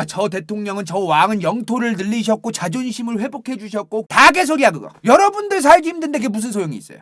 저 대통령은 저 왕은 영토를 늘리셨고 자존심을 회복해 주셨고 다 개소리야 그거. 여러분들 살기 힘든데 그게 무슨 소용이 있어요?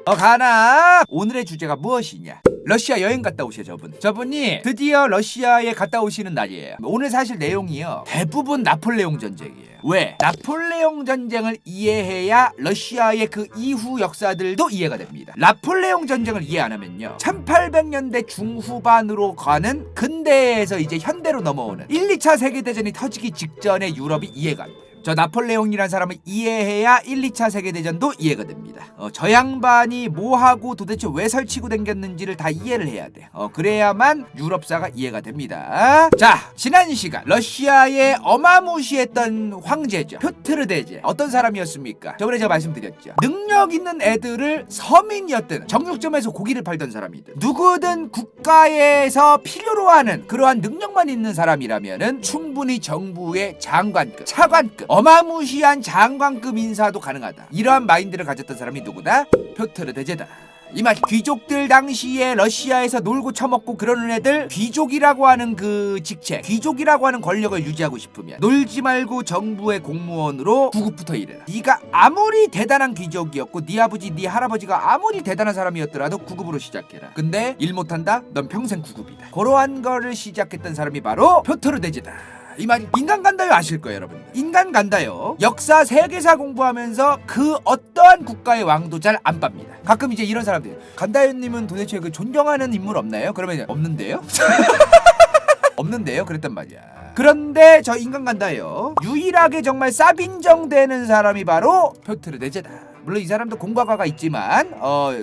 가나 오늘의 주제가 무엇이냐? 러시아 여행 갔다 오셔 저분이 드디어 러시아에 갔다 오시는 날이에요. 오늘 사실 내용이요 대부분 나폴레옹 전쟁이에요. 왜? 나폴레옹 전쟁을 이해해야 러시아의 그 이후 역사들도 이해가 됩니다. 나폴레옹 전쟁을 이해 안 하면요 1800년대 중후반으로 가는 근대에서 이제 현대로 넘어오는 1, 2차 세계대전이 터지기 직전의 유럽이 이해가 안 돼요. 저 나폴레옹이라는 사람을 이해해야 1, 2차 세계대전도 이해가 됩니다. 저 양반이 뭐하고 도대체 왜 설치고 댕겼는지를 다 이해를 해야 돼. 그래야만 유럽사가 이해가 됩니다. 자, 지난 시간 러시아의 어마무시했던 황제죠. 표트르 대제. 어떤 사람이었습니까? 저번에 제가 말씀드렸죠. 능력 있는 애들을 서민이었든 정육점에서 고기를 팔던 사람이든 누구든 국가에서 필요로 하는 그러한 능력만 있는 사람이라면은 충분히 정부의 장관급, 차관급, 어마무시한 장관급 인사도 가능하다. 이러한 마인드를 가졌던 사람이 누구다? 표트르 대제다. 이 말 귀족들 당시에 러시아에서 놀고 처먹고 그러는 애들 귀족이라고 하는 그 직책, 귀족이라고 하는 권력을 유지하고 싶으면 놀지 말고 정부의 공무원으로 구급부터 일해라. 네가 아무리 대단한 귀족이었고 네 아버지 네 할아버지가 아무리 대단한 사람이었더라도 구급으로 시작해라. 근데 일 못한다? 넌 평생 구급이다. 그러한 거를 시작했던 사람이 바로 표트르 대제다. 이 말이 인간 간다요 아실 거예요 여러분. 인간 간다요 역사 세계사 공부하면서 그 어떠한 국가의 왕도 잘 안 빱니다. 가끔 이제 이런 사람들이 간다요님은 도대체 그 존경하는 인물 없나요? 그러면 없는데요? 없는데요? 그랬단 말이야. 그런데 저 인간 간다요 유일하게 정말 쌉인정되는 사람이 바로 표트르 대제다. 물론 이 사람도 공과가가 있지만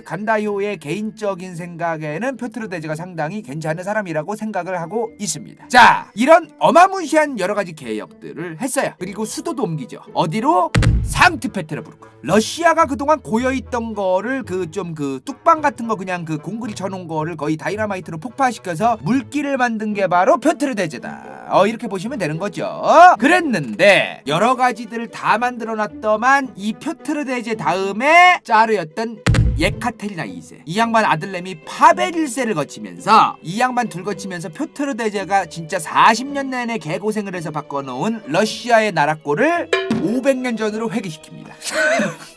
간다요의 개인적인 생각에는 표트르 대제가 상당히 괜찮은 사람이라고 생각을 하고 있습니다. 자, 이런 어마무시한 여러 가지 개혁들을 했어요. 그리고 수도도 옮기죠. 어디로? 상트페테르부르크. 러시아가 그동안 고여있던 거를 그 뚝방 같은 거 그냥 그 공구리 쳐놓은 거를 거의 다이너마이트로 폭파시켜서 물길을 만든 게 바로 표트르 대제다. 이렇게 보시면 되는 거죠. 그랬는데 여러 가지들을 다 만들어놨더만 이 표트르 대제 다음에 짜르였던 예카테리나 2세 이 양반 아들내미 파벨 1세를 거치면서 이 양반 둘 거치면서 표트르 대제가 진짜 40년 내내 개고생을 해서 바꿔놓은 러시아의 나라꼴을 500년 전으로 회귀시킵니다.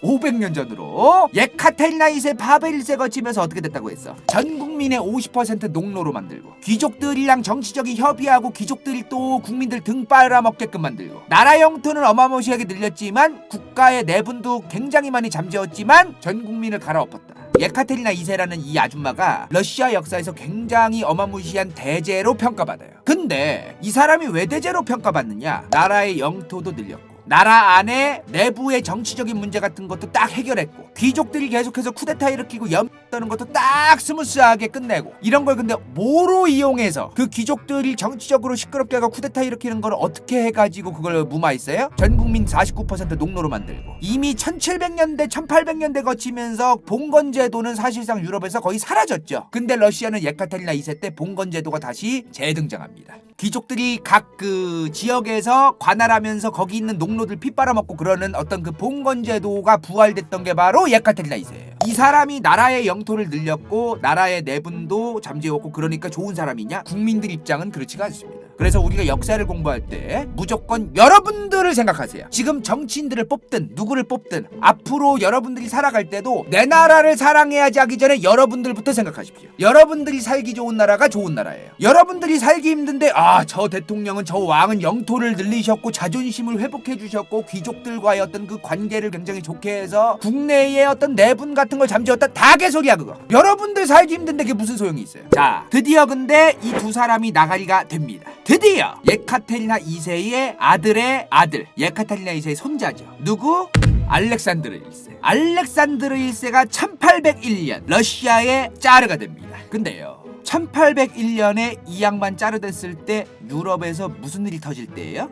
500년 전으로 예카테리나 2세 파벨 1세 거치면서 어떻게 됐다고 했어? 전 국민의 50% 농로로 만들고 귀족들이랑 정치적인 협의하고 귀족들이 또 국민들 등 빨아먹게끔 만들고 나라 영토는 어마무시하게 늘렸지만 국가의 내분도 굉장히 많이 잠재웠지만 전 국민을 갈아엎었다. 예카테리나 2세라는 이 아줌마가 러시아 역사에서 굉장히 어마무시한 대제로 평가받아요. 근데 이 사람이 왜 대제로 평가받느냐? 나라의 영토도 늘렸고 나라 안에 내부의 정치적인 문제 같은 것도 딱 해결했고 귀족들이 계속해서 쿠데타 일으키고 떠는 것도 딱 스무스하게 끝내고 이런 걸 근데 뭐로 이용해서 그 귀족들이 정치적으로 시끄럽게 하고 쿠데타 일으키는 걸 어떻게 해가지고 그걸 무마했어요? 전 국민 49% 농로로 만들고 이미 1700년대 1800년대 거치면서 봉건제도는 사실상 유럽에서 거의 사라졌죠. 근데 러시아는 예카테리나 2세 때 봉건제도가 다시 재등장합니다. 귀족들이 각 그 지역에서 관할하면서 거기 있는 농로들 피 빨아먹고 그러는 어떤 그 봉건제도가 부활됐던 게 바로 예카테리나 2세예요. 이 사람이 나라의 영토를 늘렸고 나라의 내분도 잠재웠고 그러니까 좋은 사람이냐? 국민들 입장은 그렇지가 않습니다. 그래서 우리가 역사를 공부할 때 무조건 여러분들을 생각하세요. 지금 정치인들을 뽑든 누구를 뽑든 앞으로 여러분들이 살아갈 때도 내 나라를 사랑해야지 하기 전에 여러분들부터 생각하십시오. 여러분들이 살기 좋은 나라가 좋은 나라예요. 여러분들이 살기 힘든데 저 대통령은 저 왕은 영토를 늘리셨고 자존심을 회복해 주셨고 귀족들과의 어떤 그 관계를 굉장히 좋게 해서 국내의 어떤 내분 같은 걸 잠재웠다. 다 개소리야 그거. 여러분들 살기 힘든데 그게 무슨 소용이 있어요. 자, 드디어 근데 이 두 사람이 나가리가 됩니다. 드디어 예카테리나 2세의 아들의 아들 예카테리나 2세의 손자죠. 누구? 알렉산드르 1세. 알렉산드르 1세가 1801년 러시아의 짜르가 됩니다. 근데요 1801년에 이 양반 짜르 됐을 때 유럽에서 무슨 일이 터질 때예요?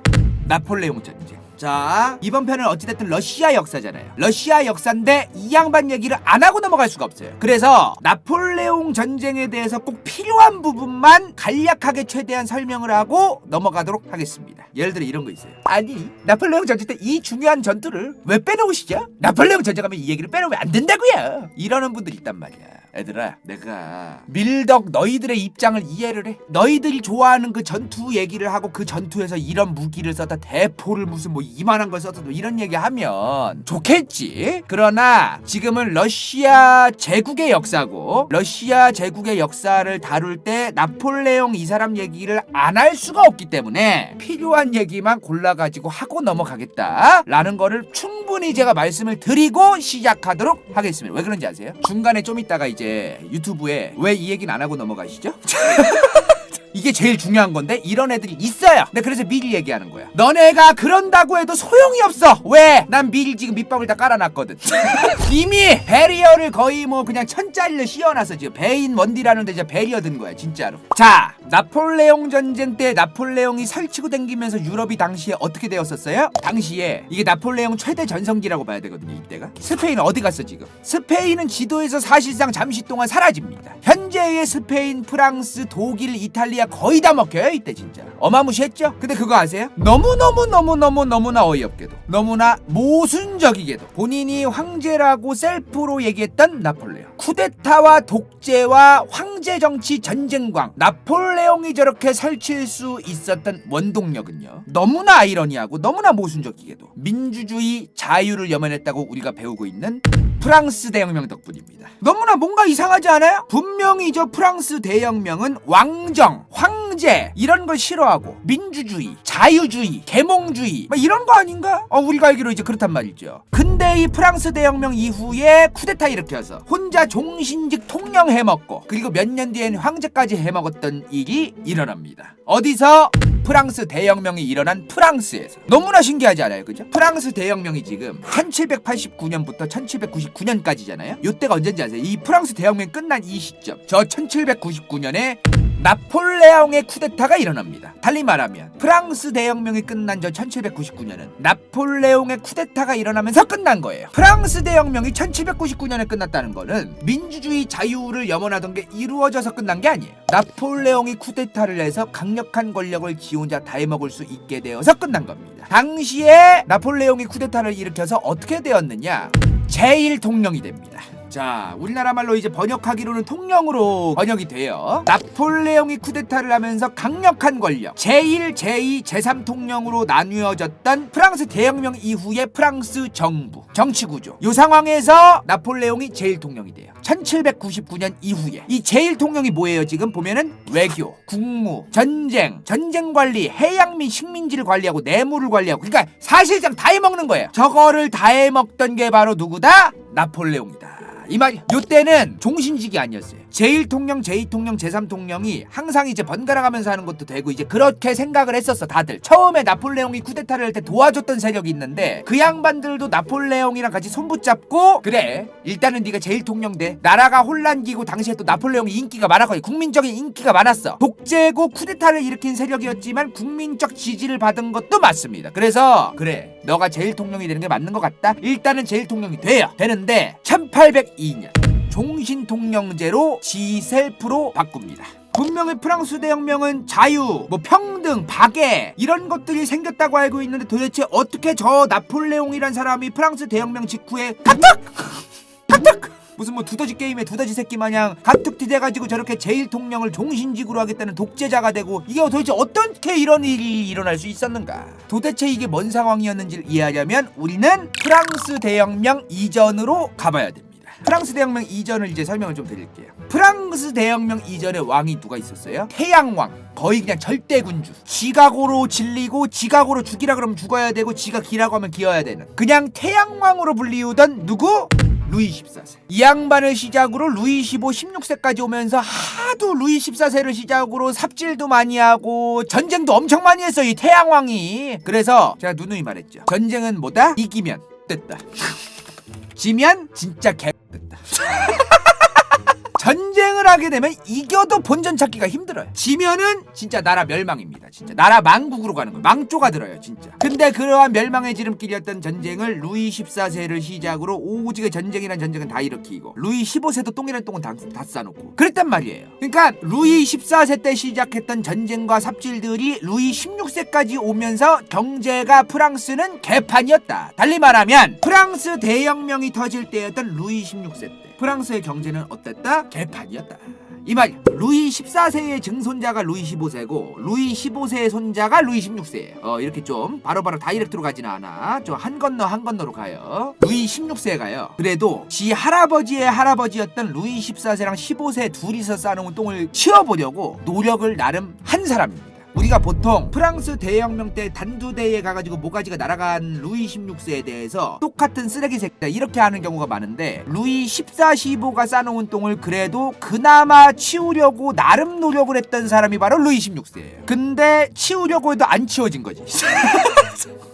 나폴레옹 전쟁. 자, 이번 편은 어찌됐든 러시아 역사잖아요. 러시아 역사인데 이 양반 얘기를 안 하고 넘어갈 수가 없어요. 그래서 나폴레옹 전쟁에 대해서 꼭 필요한 부분만 간략하게 최대한 설명을 하고 넘어가도록 하겠습니다. 예를 들어 이런 거 있어요. 아니, 나폴레옹 전쟁 때 이 중요한 전투를 왜 빼놓으시죠? 나폴레옹 전쟁하면 이 얘기를 빼놓으면 안 된다고요. 이러는 분들 있단 말이야. 얘들아, 내가 밀덕 너희들의 입장을 이해를 해. 너희들이 좋아하는 그 전투 얘기를 하고 그 전투에서 이런 무기를 썼다, 대포를 무슨 뭐 이만한 걸 썼다, 뭐 이런 얘기하면 좋겠지. 그러나 지금은 러시아 제국의 역사고, 러시아 제국의 역사를 다룰 때 나폴레옹 이 사람 얘기를 안 할 수가 없기 때문에 필요한 얘기만 골라가지고 하고 넘어가겠다라는 거를 충분히 제가 말씀을 드리고 시작하도록 하겠습니다. 왜 그런지 아세요? 중간에 좀 있다가 이제 유튜브에 왜 이 얘기는 안 하고 넘어가시죠? 이게 제일 중요한 건데 이런 애들이 있어요. 근데 그래서 미리 얘기하는 거야. 너네가 그런다고 해도 소용이 없어. 왜? 난 미리 지금 밑밥을 다 깔아놨거든. 이미 베리어를 거의 뭐 그냥 천짜리를 씌워놨어. 지금 배인 원디라는데 이제 베리어 든 거야 진짜로. 자, 나폴레옹 전쟁 때 나폴레옹이 설치고 댕기면서 유럽이 당시에 어떻게 되었었어요? 당시에 이게 나폴레옹 최대 전성기라고 봐야 되거든요. 이때가. 스페인은 어디 갔어 지금? 스페인은 지도에서 사실상 잠시 동안 사라집니다. 현재의 스페인, 프랑스, 독일, 이탈리아 거의 다 먹혀요. 이때 진짜 어마무시했죠. 근데 그거 아세요? 너무나 어이없게도, 너무나 모순적이게도 본인이 황제라고 셀프로 얘기했던 나폴레옹, 쿠데타와 독재와 황제 정치 전쟁광, 나폴레옹이 저렇게 설칠 수 있었던 원동력은요, 너무나 아이러니하고 너무나 모순적이게도 민주주의, 자유를 염원했다고 우리가 배우고 있는 프랑스 대혁명 덕분입니다. 너무나 뭔가 이상하지 않아요? 분명히 저 프랑스 대혁명은 왕정, 황제 이런 걸 싫어하고 민주주의, 자유주의, 계몽주의 막 이런 거 아닌가? 우리가 알기로 이제 그렇단 말이죠. 근데 이 프랑스 대혁명 이후에 쿠데타 일으켜서 혼자 종신직 통령 해먹고, 그리고 몇 년 뒤엔 황제까지 해먹었던 일이 일어납니다. 어디서? 프랑스 대혁명이 일어난 프랑스에서. 너무나 신기하지 않아요? 그죠? 프랑스 대혁명이 지금 1789년부터 1799년까지잖아요. 요때가 언제인지 아세요? 이 프랑스 대혁명이 끝난 이 시점, 저 1799년에 나폴레옹의 쿠데타가 일어납니다. 달리 말하면 프랑스 대혁명이 끝난 저 1799년은 나폴레옹의 쿠데타가 일어나면서 끝난 거예요. 프랑스 대혁명이 1799년에 끝났다는 거는 민주주의, 자유를 염원하던 게 이루어져서 끝난 게 아니에요. 나폴레옹이 쿠데타를 해서 강력한 권력을 지 혼자 다 해먹을 수 있게 되어서 끝난 겁니다. 당시에 나폴레옹이 쿠데타를 일으켜서 어떻게 되었느냐? 제1통령이 됩니다. 자, 우리나라 말로 이제 번역하기로는 통령으로 번역이 돼요. 나폴레옹이 쿠데타를 하면서 강력한 권력, 제1, 제2, 제3 통령으로 나뉘어졌던 프랑스 대혁명 이후의 프랑스 정부, 정치구조. 이 상황에서 나폴레옹이 제1통령이 돼요. 1799년 이후에. 이 제1통령이 뭐예요? 지금 보면은 외교, 국무, 전쟁, 전쟁관리, 해양 및 식민지를 관리하고 내무를 관리하고, 그러니까 사실상 다 해먹는 거예요. 저거를 다 해먹던 게 바로 누구다? 나폴레옹이다. 이 말, 요때는 종신직이 아니었어요. 제1통령, 제2통령, 제3통령이 항상 이제 번갈아 가면서 하는 것도 되고, 이제 그렇게 생각을 했었어, 다들. 처음에 나폴레옹이 쿠데타를 할 때 도와줬던 세력이 있는데, 그 양반들도 나폴레옹이랑 같이 손붙잡고, 그래, 일단은 네가 제1통령 돼. 나라가 혼란기고 당시에 또 나폴레옹이 인기가 많았거든. 국민적인 인기가 많았어. 독재고 쿠데타를 일으킨 세력이었지만 국민적 지지를 받은 것도 맞습니다. 그래서 그래, 너가 제1통령이 되는 게 맞는 것 같다. 일단은 제1통령이 돼요. 되는데 1802년 종신통령제로 지셀프로 바꿉니다. 분명히 프랑스 대혁명은 자유, 뭐 평등, 박애 이런 것들이 생겼다고 알고 있는데, 도대체 어떻게 저 나폴레옹이란 사람이 프랑스 대혁명 직후에 갑툭 무슨 뭐 두더지 게임에 두더지 새끼 마냥 갑툭튀 돼가지고 저렇게 제1통령을 종신직으로 하겠다는 독재자가 되고, 이게 도대체 어떻게 이런 일이 일어날 수 있었는가? 도대체 이게 뭔 상황이었는지를 이해하려면 우리는 프랑스 대혁명 이전으로 가봐야 됩니다. 프랑스 대혁명 이전을 이제 설명을 좀 드릴게요. 프랑스 대혁명 이전에 왕이 누가 있었어요? 태양왕. 거의 그냥 절대군주. 지각으로 질리고 지각으로 죽이라 그러면 죽어야 되고 지가 기라고 하면 기어야 되는, 그냥 태양왕으로 불리우던 누구? 루이 14세. 이 양반을 시작으로 루이 15, 16세까지 오면서 하도 루이 14세를 시작으로 삽질도 많이 하고 전쟁도 엄청 많이 했어요, 이 태양왕이. 그래서 제가 누누이 말했죠. 전쟁은 뭐다? 이기면 됐다. 지면 진짜 개 됐다. 전쟁 전쟁을 하게 되면 이겨도 본전 찾기가 힘들어요. 지면은 진짜 나라 멸망입니다. 진짜 나라 망국으로 가는 거예요. 망조가 들어요 진짜. 근데 그러한 멸망의 지름길이었던 전쟁을 루이 14세를 시작으로 오직의 전쟁이란 전쟁은 다 일으키고 루이 15세도 똥이란 똥은 다 싸놓고 그랬단 말이에요. 그러니까 루이 14세 때 시작했던 전쟁과 삽질들이 루이 16세까지 오면서 경제가 프랑스는 개판이었다. 달리 말하면 프랑스 대혁명이 터질 때였던 루이 16세 때 프랑스의 경제는 어땠다? 개판이었다. 이 말이야. 루이 14세의 증손자가 루이 15세고 루이 15세의 손자가 루이 16세예요. 이렇게 좀 바로바로 다이렉트로 가지는 않아. 좀 한 건너로 가요. 루이 16세에 가요. 그래도 지 할아버지의 할아버지였던 루이 14세랑 15세 둘이서 싸놓은 똥을 치워보려고 노력을 나름 한 사람입니다. 우리가 보통 프랑스 대혁명 때 단두대에 가가지고 모가지가 날아간 루이 16세에 대해서 똑같은 쓰레기 새끼다 이렇게 하는 경우가 많은데 루이 14, 15가 싸놓은 똥을 그래도 그나마 치우려고 나름 노력을 했던 사람이 바로 루이 16세예요. 근데 치우려고 해도 안 치워진 거지.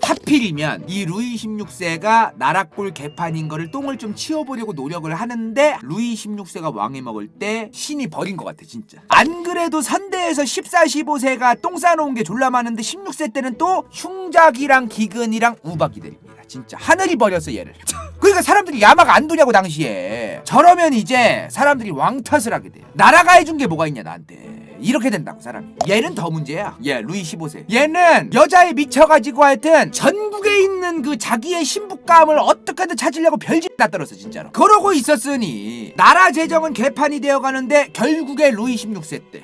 하필이면 이 루이 16세가 나라꼴 개판인 거를 똥을 좀 치워보려고 노력을 하는데 루이 16세가 왕위 먹을 때 신이 버린 것 같아 진짜. 안 그래도 선대에서 14, 15세가 똥 싸놓은 게 졸라 많은데 16세 때는 또 흉작이랑 기근이랑 우박이 됩니다. 진짜 하늘이 버렸어 얘를. 그러니까 사람들이 야마가 안 도냐고 당시에. 저러면 이제 사람들이 왕 탓을 하게 돼요. 나라가 해준 게 뭐가 있냐 나한테. 이렇게 된다고 사람이. 얘는 더 문제야. 루이 15세. 얘는 여자에 미쳐가지고 하여튼 전국에 있는 그 자기의 신부감을 어떻게든 찾으려고 별짓 다 떨었어 진짜로. 그러고 있었으니 나라 재정은 개판이 되어가는데 결국에 루이 16세 때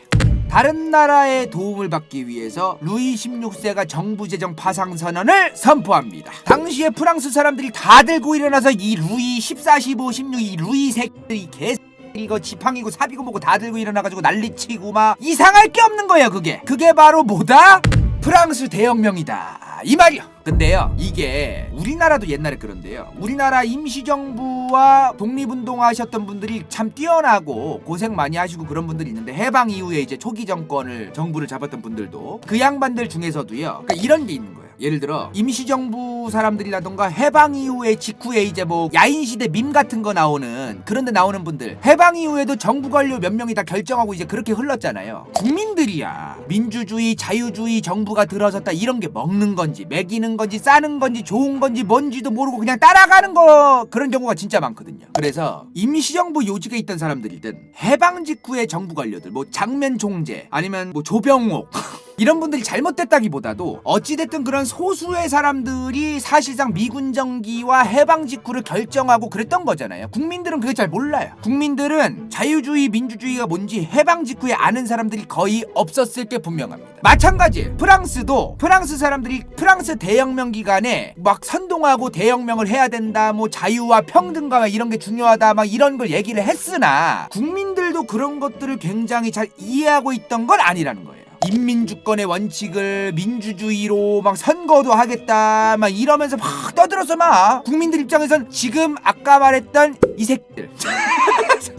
다른 나라의 도움을 받기 위해서 루이 16세가 정부재정 파상선언을 선포합니다. 당시에 프랑스 사람들이 다 들고 일어나서 이 루이 14, 15, 16 이 루이 새끼들이 이거 지팡이고 삽이고 뭐고 다 들고 일어나가지고 난리치고 막 이상할 게 없는 거예요. 그게 바로 뭐다? 프랑스 대혁명이다 이 말이요. 근데요 이게 우리나라도 옛날에 그런데요. 우리나라 임시정부와 독립운동하셨던 분들이 참 뛰어나고 고생 많이 하시고 그런 분들이 있는데 해방 이후에 이제 초기 정부를 잡았던 분들도 그 양반들 중에서도요. 그러니까 이런 게 있는 거예요. 예를 들어 임시정부 사람들이라던가 해방 이후에 직후에 이제 뭐 야인시대 밈 같은 거 나오는 그런데 나오는 분들 해방 이후에도 정부 관료 몇 명이 다 결정하고 이제 그렇게 흘렀잖아요. 국민들이야 민주주의 자유주의 정부가 들어섰다 이런 게 먹는 건지 먹이는 건지 싸는 건지 좋은 건지 뭔지도 모르고 그냥 따라가는 거 그런 경우가 진짜 많거든요. 그래서 임시정부 요직에 있던 사람들이든 해방 직후의 정부 관료들 뭐 장면 총재 아니면 뭐 조병옥 이런 분들이 잘못됐다기보다도 어찌됐든 그런 소수의 사람들이 사실상 미군 정기와 해방 직후를 결정하고 그랬던 거잖아요. 국민들은 그게 잘 몰라요. 국민들은 자유주의 민주주의가 뭔지 해방 직후에 아는 사람들이 거의 없었을 게 분명합니다. 마찬가지 프랑스도 프랑스 사람들이 프랑스 대혁명 기간에 막 선동하고 대혁명을 해야 된다 뭐 자유와 평등과 이런 게 중요하다 막 이런 걸 얘기를 했으나 국민들도 그런 것들을 굉장히 잘 이해하고 있던 건 아니라는 거예요. 인민주권의 원칙을 민주주의로 막 선거도 하겠다 막 이러면서 막 떠들어서 막 국민들 입장에선 지금 아까 말했던 이 새끼들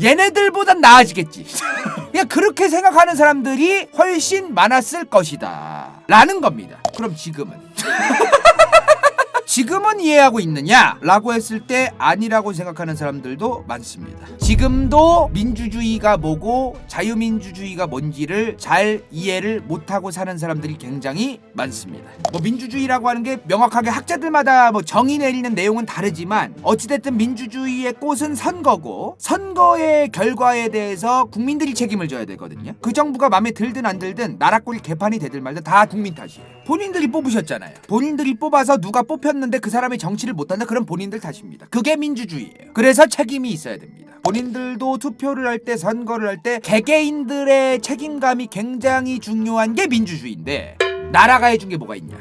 얘네들보단 나아지겠지. 그냥 그렇게 생각하는 사람들이 훨씬 많았을 것이다 라는 겁니다. 그럼 지금은 이해하고 있느냐? 라고 했을 때 아니라고 생각하는 사람들도 많습니다. 지금도 민주주의가 뭐고 자유민주주의가 뭔지를 잘 이해를 못하고 사는 사람들이 굉장히 많습니다. 뭐 민주주의라고 하는 게 명확하게 학자들마다 뭐 정의 내리는 내용은 다르지만 어찌됐든 민주주의의 꽃은 선거고 선거의 결과에 대해서 국민들이 책임을 져야 되거든요. 그 정부가 마음에 들든 안 들든 나라꼴 개판이 되든 말든 다 국민 탓이에요. 본인들이 뽑으셨잖아요. 본인들이 뽑아서 누가 뽑혔는데 그 사람이 정치를 못한다? 그럼 본인들 탓입니다. 그게 민주주의예요. 그래서 책임이 있어야 됩니다. 본인들도 투표를 할 때 선거를 할 때 개개인들의 책임감이 굉장히 중요한 게 민주주의인데 나라가 해준 게 뭐가 있냐?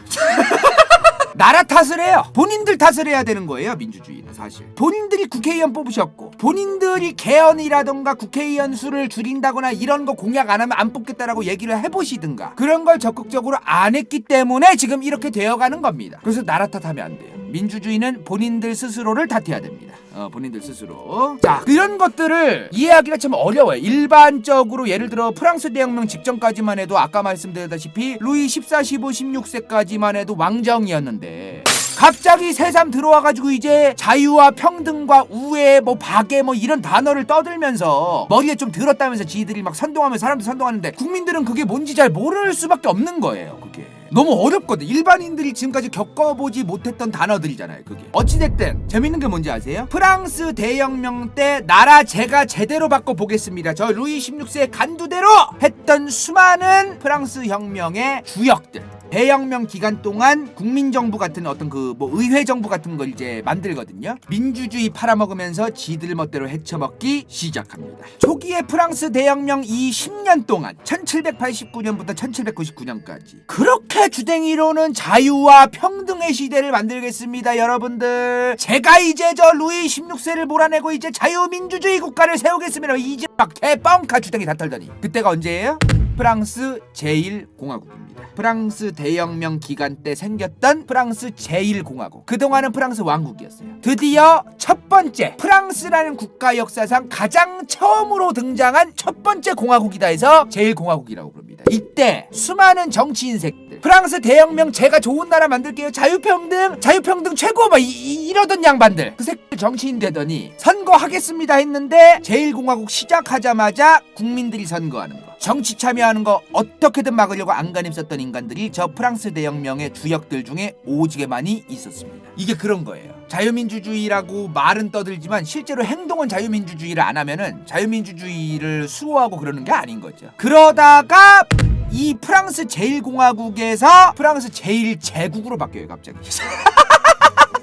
나라 탓을 해요. 본인들 탓을 해야 되는 거예요. 민주주의는 사실 본인들이 국회의원 뽑으셨고 본인들이 개헌이라던가 국회의원 수를 줄인다거나 이런 거 공약 안 하면 안 뽑겠다라고 얘기를 해보시든가 그런 걸 적극적으로 안 했기 때문에 지금 이렇게 되어가는 겁니다. 그래서 나라 탓하면 안 돼요. 민주주의는 본인들 스스로를 탓해야 됩니다. 본인들 스스로. 자, 이런 것들을 이해하기가 참 어려워요. 일반적으로 예를 들어 프랑스 대혁명 직전까지만 해도 아까 말씀드렸다시피 루이 14, 15, 16세까지만 해도 왕정이었는데 갑자기 새삼 들어와가지고 이제 자유와 평등과 우애 뭐 박애 뭐 이런 단어를 떠들면서 머리에 좀 들었다면서 지들이 막 선동하면서 사람들 선동하는데 국민들은 그게 뭔지 잘 모를 수밖에 없는 거예요. 그게 너무 어렵거든. 일반인들이 지금까지 겪어보지 못했던 단어들이잖아요. 그게 어찌됐든 재밌는 게 뭔지 아세요? 프랑스 대혁명 때 나라 제가 제대로 바꿔보겠습니다. 저 루이 16세 간두대로 했던 수많은 프랑스 혁명의 주역들, 대혁명 기간 동안 국민정부 같은 어떤 그 뭐 의회정부 같은 걸 이제 만들거든요. 민주주의 팔아먹으면서 지들 멋대로 헤쳐먹기 시작합니다. 초기에 프랑스 대혁명 이 10년 동안 1789년부터 1799년까지 그렇게 주댕이로는 자유와 평등의 시대를 만들겠습니다. 여러분들, 제가 이제 저 루이 16세를 몰아내고 이제 자유민주주의 국가를 세우겠습니다. 이제 막 대뻥카 주댕이 다 털더니 그때가 언제예요? 프랑스 제1공화국입니다. 프랑스 대혁명 기간 때 생겼던 프랑스 제1공화국. 그동안은 프랑스 왕국이었어요. 드디어 첫 번째 프랑스라는 국가 역사상 가장 처음으로 등장한 첫 번째 공화국이다 해서 제1공화국이라고 부릅니다. 이때 수많은 정치 인색들, 프랑스 대혁명 제가 좋은 나라 만들게요, 자유평등 최고 막 이러던 양반들, 그 새끼 정치인 되더니 선거하겠습니다 했는데 제1공화국 시작하자마자 국민들이 선거하는 거, 정치 참여하는 거 어떻게든 막으려고 안간힘 썼던 인간들이 저 프랑스 대혁명의 주역들 중에 오지게 많이 있었습니다. 이게 그런 거예요. 자유민주주의라고 말은 떠들지만 실제로 행동은 자유민주주의를 안 하면은 자유민주주의를 수호하고 그러는 게 아닌 거죠. 그러다가 이 프랑스 제1공화국에서 프랑스 제1제국으로 바뀌어요, 갑자기.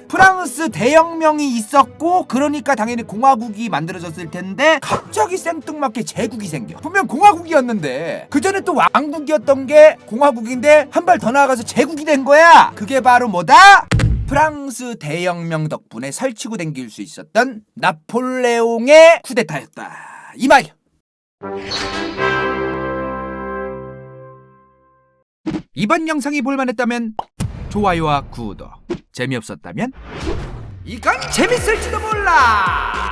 프랑스 대혁명이 있었고 그러니까 당연히 공화국이 만들어졌을 텐데 갑자기 생뚱맞게 제국이 생겨. 분명 공화국이었는데 그전에 또 왕국이었던 게 공화국인데 한 발 더 나아가서 제국이 된 거야. 그게 바로 뭐다? 프랑스 대혁명 덕분에 설치고 댕길 수 있었던 나폴레옹의 쿠데타였다, 이 말이야. 이번 영상이 볼만했다면 좋아요와 구독, 재미없었다면 이건 재밌을지도 몰라.